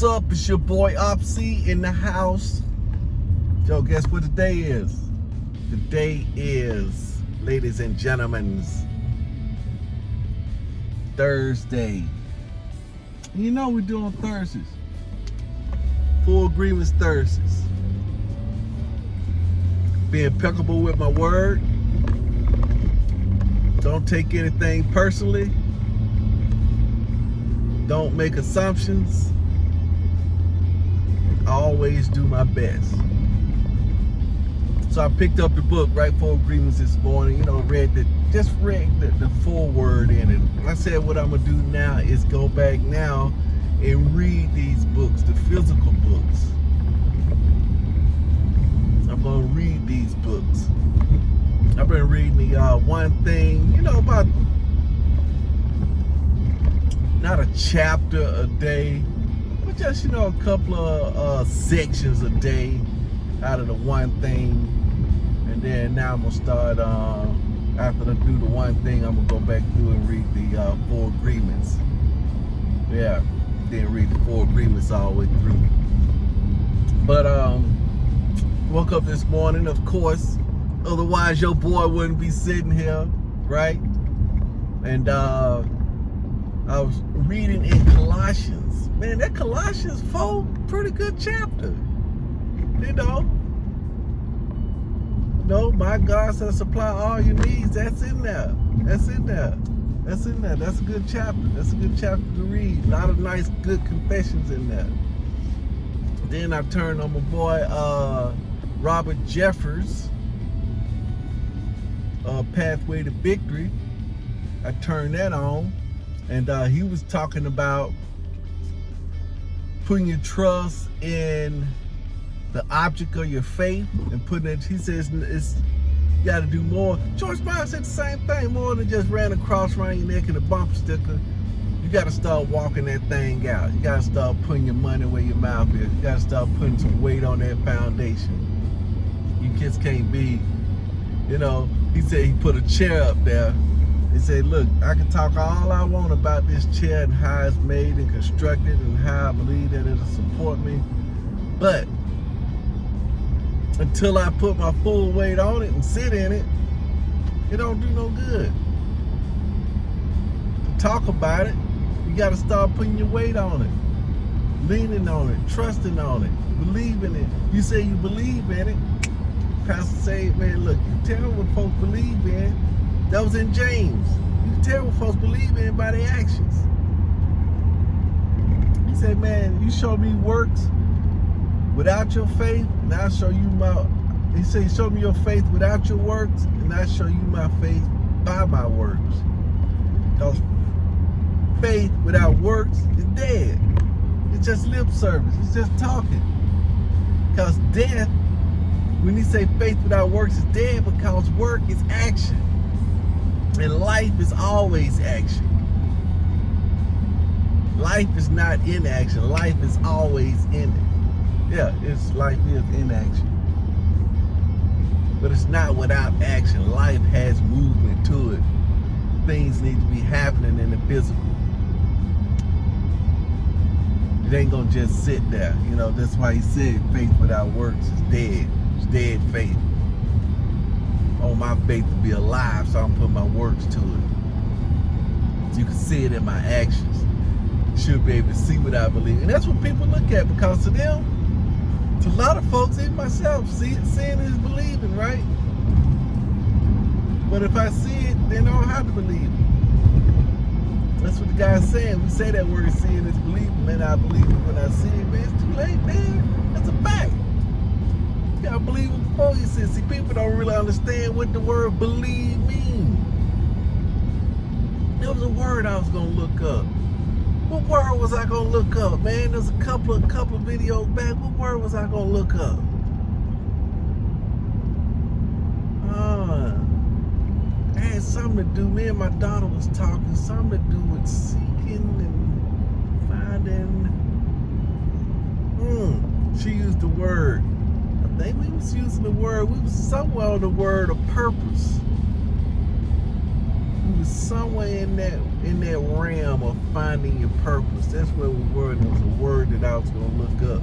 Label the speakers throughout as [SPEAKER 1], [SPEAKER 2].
[SPEAKER 1] What's up? It's your boy Opsy in the house. Yo, guess what today is? Today is, ladies and gentlemen, Thursday. You know we do on Thursdays. Full Agreements Thursdays. Be impeccable with my word. Don't take anything personally. Don't make assumptions. Always do my best. So I picked up the book, right, Full Agreements this morning. You know, read the foreword in it. I said what I'm gonna do now is go back now and read these books, the physical books. I'm gonna read these books. I've been reading the one thing, you know, about not a chapter a day, but just, you know, a couple of sections a day out of the one thing. And then now I'm gonna start, after I do the one thing, I'm gonna go back through and read the Four Agreements. Yeah, didn't read the Four Agreements all the way through. But woke up this morning, of course, otherwise your boy wouldn't be sitting here, right? And I was reading in Colossians. Man, that Colossians 4, pretty good chapter. You know, my God shall supply all your needs. That's in there. That's in there. That's in there. That's a good chapter. That's a good chapter to read. A lot of nice, good confessions in there. Then I turned on my boy Robert Jeffers, Pathway to Victory. I turned that on, and he was talking about putting your trust in the object of your faith and putting it. He says it's, you got to do more. George Brown said the same thing. More than just ran across around your neck and a bumper sticker. You got to start walking that thing out. You got to start putting your money where your mouth is. You got to start putting some weight on that foundation. You just can't be, you know. He said he put a chair up there. He said, look, I can talk all I want about this chair and how it's made and constructed and how I believe that it'll support me. But until I put my full weight on it and sit in it, it don't do no good. To talk about it, you got to start putting your weight on it, leaning on it, trusting on it, believing it. You say you believe in it. Pastor say, man, look, you tell what folks believe in. That was in James. You can tell what folks believe in by their actions. He said, man, you show me works without your faith, and I'll show you my, he said, show me your faith without your works, and I'll show you my faith by my works. Because faith without works is dead. It's just lip service. It's just talking. Because death, when he say faith without works is dead, because work is action. And life is always action. Life is not inaction. Life is always in it. Yeah, life is inaction. But it's not without action. Life has movement to it. Things need to be happening in the physical. It ain't gonna just sit there. You know, that's why he said faith without works is dead. It's dead faith. On my faith to be alive, so I'm putting my works to it. You can see it in my actions. You should be able to see what I believe. And that's what people look at, because to them, to a lot of folks, even myself, seeing is believing, right? But if I see it, then I don't have to believe it. That's what the guy's saying. We say that word, seeing is believing. Man, I believe it when I see it. Man, it's too late, man. That's a fact. You gotta believe it before you see it. See, people don't really understand what the word believe means. There was a word I was gonna look up. What word was I gonna look up, man? There's a couple of videos back. What word was I gonna look up? It had something to do. Me and my daughter was talking. Something to do with seeking and finding. She used the word. I think we was using the word. We was somewhere on the word of purpose. we were somewhere in that realm of finding your purpose. That's where we were, and it was a word that I was gonna look up.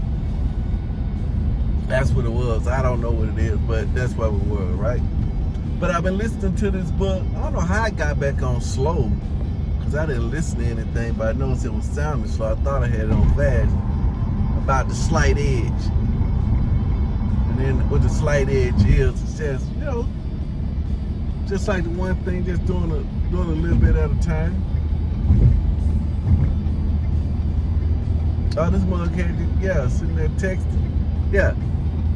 [SPEAKER 1] That's what it was. I don't know what it is, but that's where we were, right? But I've been listening to this book. I don't know how I got back on slow, because I didn't listen to anything, but I noticed it was sounding slow. I thought I had it on fast. About the slight edge. And then what the slight edge is, it says, just like the one thing, just doing a little bit at a time. Oh, this mug had, sitting there texting. Yeah,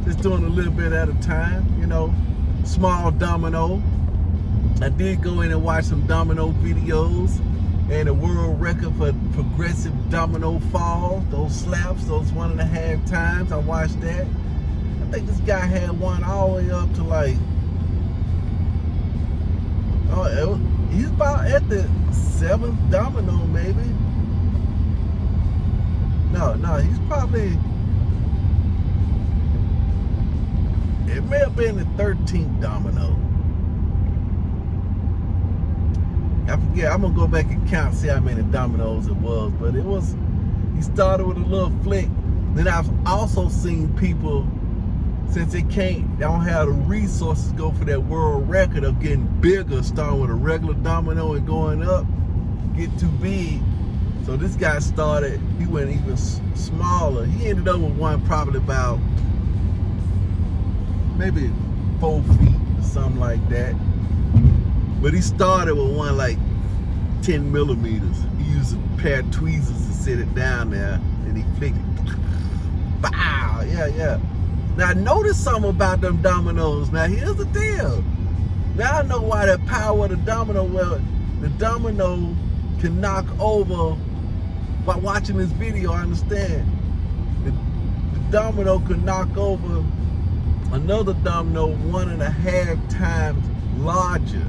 [SPEAKER 1] just doing a little bit at a time, small domino. I did go in and watch some domino videos, and the world record for progressive domino falls, those slaps, those 1.5 times. I watched that. I think this guy had one all the way up to like, he's about at the 7th domino, maybe. No, he's probably, it may have been the 13th domino. I forget, I'm gonna go back and count, see how many dominoes it was, but he started with a little flick. Then I've also seen people, since they don't have the resources, go for that world record of getting bigger, starting with a regular domino and going up, get too big. So this guy he went even smaller. He ended up with one probably about maybe 4 feet or something like that. But he started with one like 10 millimeters. He used a pair of tweezers to sit it down there, and he flicked it. Bow! Yeah. Now I noticed something about them dominoes. Now here's the deal. Now I know why the power of the domino, the domino can knock over. By watching this video, I understand. The domino could knock over another domino 1.5 times larger.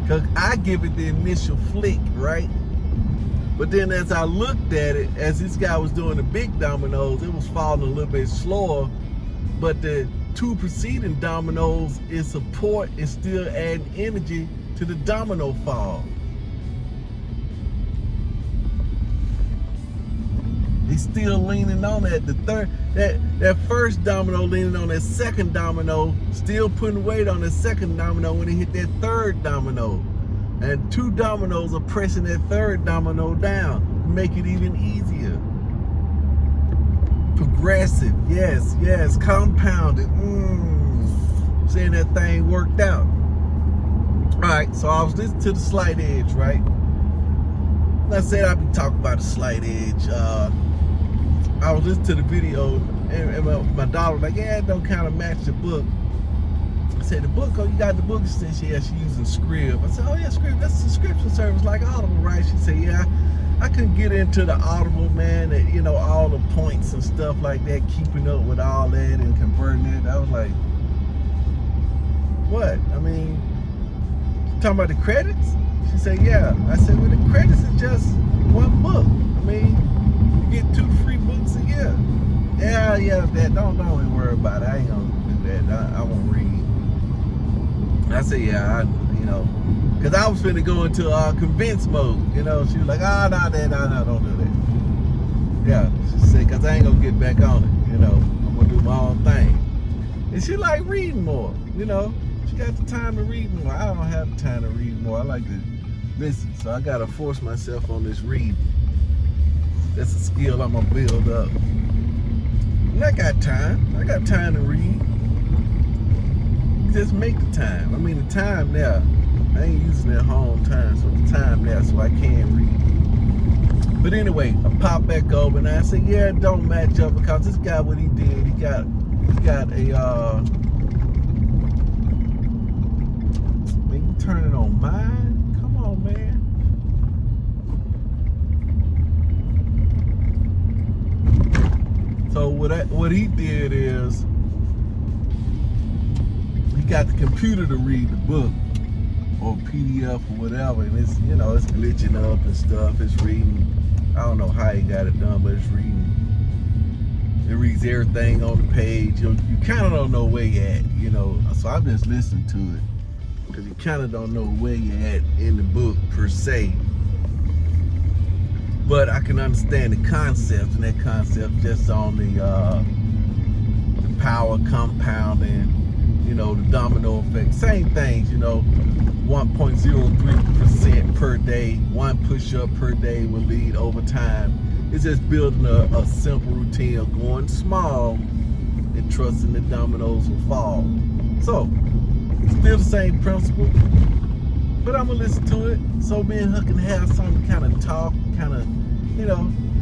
[SPEAKER 1] Because I give it the initial flick, right? But then as I looked at it, as this guy was doing the big dominoes, it was falling a little bit slower. But the 2 preceding dominoes, its support is still adding energy to the domino fall. He's still leaning on that. That first domino leaning on that second domino, still putting weight on the second domino when he hit that third domino. And 2 dominoes are pressing that third domino down to make it even easier. Progressive, yes, compounded. Saying that thing worked out. Alright, so I was listening to the slight edge, right? I said I'd be talking about the slight edge. I was listening to the video, and my daughter was like, yeah, it don't kind of match the book. I said, the book? Oh, you got the book? She said, yeah, she's using Scrib. I said, oh yeah, Scrib, that's a subscription service like Audible, right? She said, yeah, I couldn't get into the Audible, man, and, all the points and stuff like that, keeping up with all that and converting it. I was like, what? I mean, talking about the credits? She said, yeah. I said, well, the credits is just one book. I mean, you get 2 free books a year. Yeah, that don't even worry about it. I ain't gonna do that. I won't read. I said, yeah, because I was finna go into convince mode. She was like, no, don't do that. Yeah, she said, because I ain't gonna get back on it. I'm gonna do my own thing. And she like reading more. She got the time to read more. I don't have the time to read more. I like to listen, so I gotta force myself on this reading. That's a skill I'm gonna build up. And I got time. I got time to read. Just make the time. I mean, the time there. I ain't using that home time, so the time there, so I can read. But anyway, I popped back over and I said, yeah, it don't match up because this guy, what he did, he got a man, you turn it on mine? Come on, man. So what he did is he got the computer to read the book or PDF or whatever, and it's it's glitching up and stuff. It's reading. I don't know how he got it done, but it's reading. It reads everything on the page. You kind of don't know where you at, So I'm just listening to it. because you kind of don't know where you're at in the book per se. But I can understand the concept, and that concept just on the power compounding, the domino effect. Same things, 1.03% per day, one push-up per day will lead over time. It's just building a simple routine of going small and trusting the dominoes will fall. So, still the same principle, but I'm gonna listen to it so me and her can have something to kind of talk,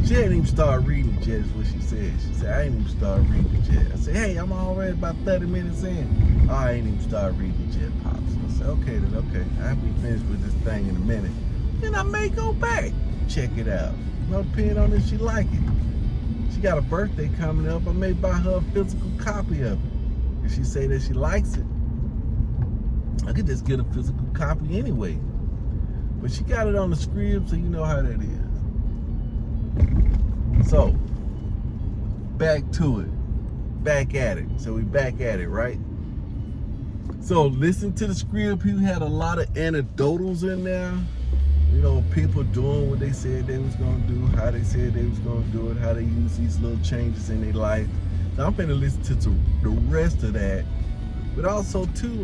[SPEAKER 1] she ain't even started reading it yet, is what she said. She said, I ain't even started reading it yet. I said, hey, I'm already about 30 minutes in. Oh, I ain't even started reading it yet, Pops. I said, okay then, okay. I'll be finished with this thing in a minute. Then I may go back, check it out. Depending on if she like it. She got a birthday coming up, I may buy her a physical copy of it. If she say that she likes it, I could just get a physical copy anyway. But she got it on the script, so you know how that is. So, back to it. Back at it. So we back at it, right? So listen to the script. You had a lot of anecdotals in there. People doing what they said they was going to do, how they said they was going to do it, how they use these little changes in their life. Now I'm going to listen to the rest of that. But also, too,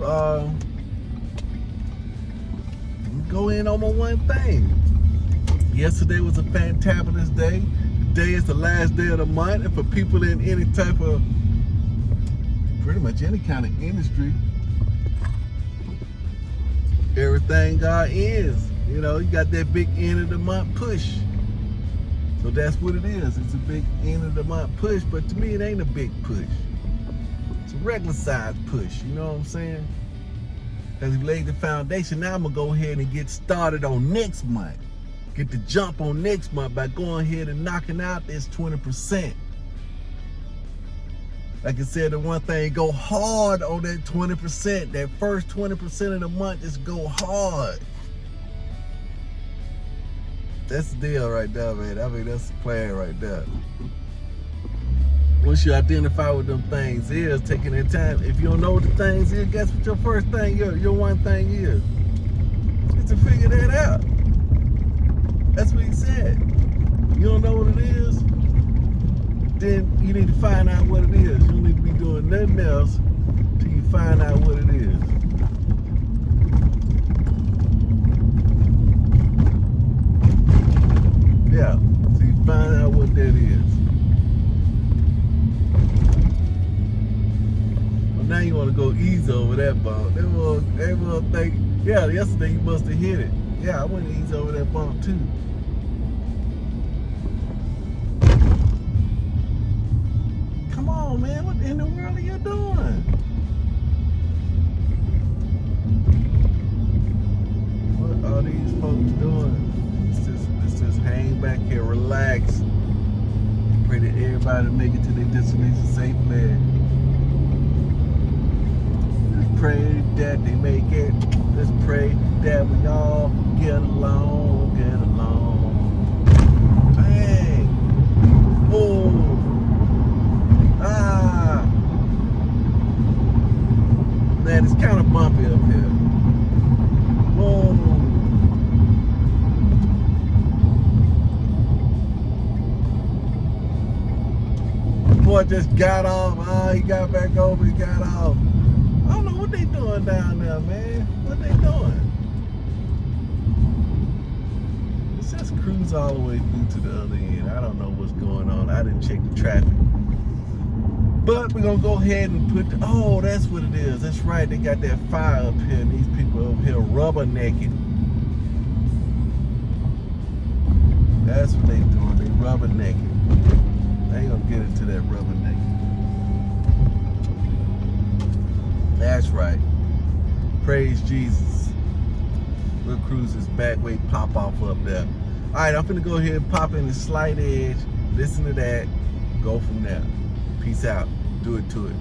[SPEAKER 1] go in on my one thing. Yesterday was a fantabulous day. Today is the last day of the month. And for people in any type of, pretty much any kind of industry, everything ends. You got that big end of the month push. So that's what it is. It's a big end of the month push, but to me it ain't a big push. It's a regular size push, you know what I'm saying? Because we laid the foundation. Now I'm going to go ahead and get started on next month. Get the jump on next month by going ahead and knocking out this 20%. Like I said, the one thing, go hard on that 20%. That first 20% of the month, just go hard. That's the deal right there, man. I mean, that's the plan right there. Once you identify what them things is, taking that time. If you don't know what the things is, guess what your first thing is? Your one thing is to figure that out. That's what he said. You don't know what it is, then you need to find out what it is. You don't need to be doing nothing else till you find out what it is. Yeah, so you find out what that is. Well, now you want to go easy over that bump. They will think, yeah, yesterday you must have hit it. Yeah, I went easy over that bump too. Come on, man, what in the world are you doing? What are these folks doing? Let's just hang back here, relax. Pray that everybody make it to their destination safely. Just pray that they make it. Let's pray that we all get along, get along. Bang! Oh! Ah! Man, it's kind of bumpy up here. Whoa! Boy just got off. He got back over, he got off. I don't know what they doing down there, man. What they doing? It says cruise all the way through to the other end. I don't know what's going on. I didn't check the traffic. But we're gonna go ahead and put oh, that's what it is. That's right, they got that fire up here and these people over here rubbernecking. That's what they doing, they rubbernecking. I ain't gonna get into that rubbernecking. That's right. Praise Jesus. Little Cruz is back. Wait, pop off up there. Alright, I'm finna go ahead and pop in the slight edge. Listen to that. Go from there. Peace out. Do it to it.